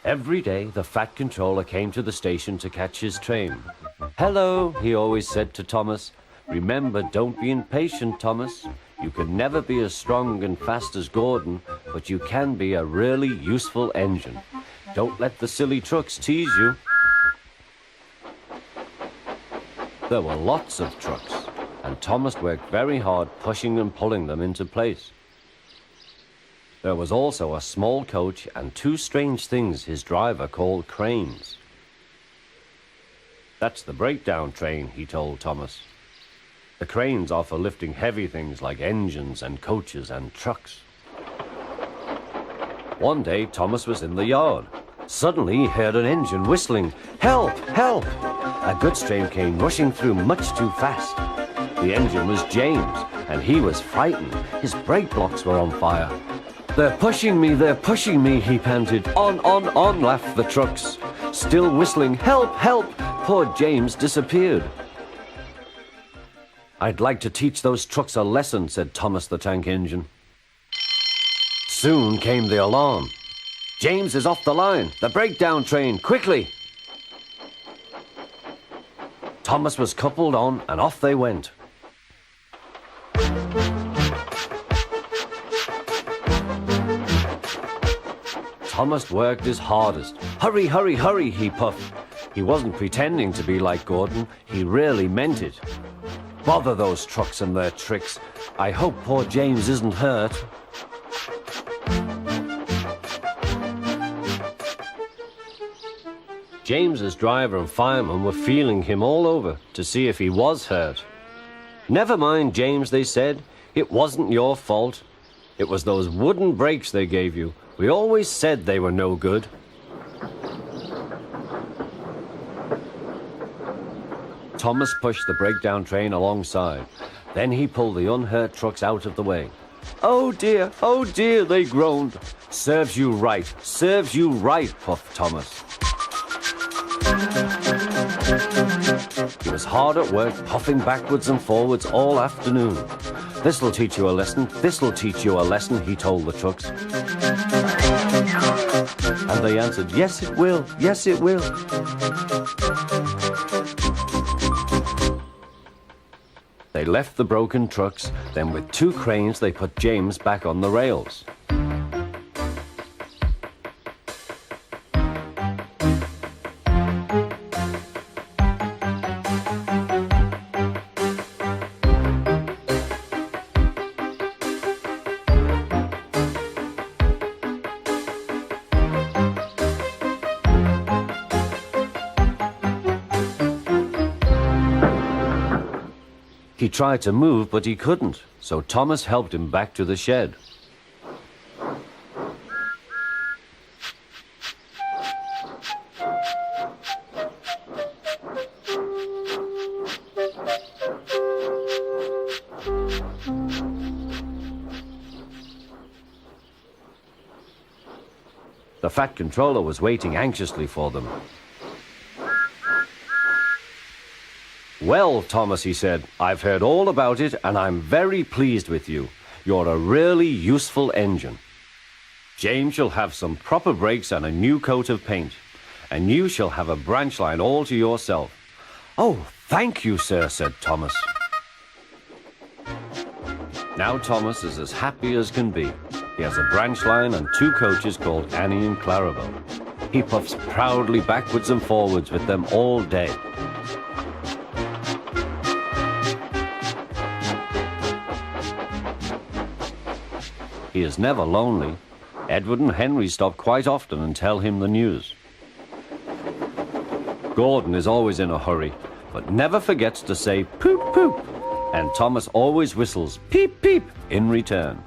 Every day, the Fat Controller came to the station to catch his train. "Hello," he always said to Thomas. "Remember, don't be impatient, Thomas. You can never be as strong and fast as Gordon, but you can be a really useful engine. Don't let the silly trucks tease you." There were lots of trucks, and Thomas worked very hard pushing and pulling them into place. There was also a small coach and two strange things his driver called cranes. "That's the breakdown train," he told Thomas. "The cranes are for lifting heavy things like engines and coaches and trucks." One day, Thomas was in the yard. Suddenly, he heard an engine whistling. "Help! Help!" A goods train came rushing through much too fast. The engine was James, and he was frightened. His brake blocks were on fire. They're pushing me," he panted. On, laughed the trucks. Still whistling, "Help! Help!" Poor James disappeared. "I'd like to teach those trucks a lesson," said Thomas the Tank Engine. Soon came the alarm. "James is off the line! The breakdown train! Quickly!" Thomas was coupled on, and off they went. Thomas worked his hardest. "Hurry, hurry, hurry," he puffed. He wasn't pretending to be like Gordon. He really meant it. "Bother those trucks and their tricks. I hope poor James isn't hurt." James's driver and fireman were feeling him all over to see if he was hurt. "Never mind, James," they said. "It wasn't your fault. It was those wooden brakes they gave you. We always said they were no good." Thomas pushed the breakdown train alongside. Then he pulled the unhurt trucks out of the way. Oh dear, they groaned. Serves you right, puffed Thomas. He was hard at work, puffing backwards and forwards all afternoon. This'll teach you a lesson, he told the trucks. And they answered, yes it will. They left the broken trucks, then with two cranes they put James back on the rails. He tried to move, but he couldn't, so Thomas helped him back to the shed. The Fat Controller was waiting anxiously for them. "Well, Thomas," he said, "I've heard all about it and I'm very pleased with you. You're a really useful engine. James shall have some proper brakes and a new coat of paint, and you shall have a branch line all to yourself." "Oh, thank you, sir," said Thomas. Now Thomas is as happy as can be. He has a branch line and two coaches called Annie and Clarabelle. He puffs proudly backwards and forwards with them all day. He is never lonely. Edward and Henry stop quite often and tell him the news. Gordon is always in a hurry, but never forgets to say poop poop, and Thomas always whistles peep peep in return.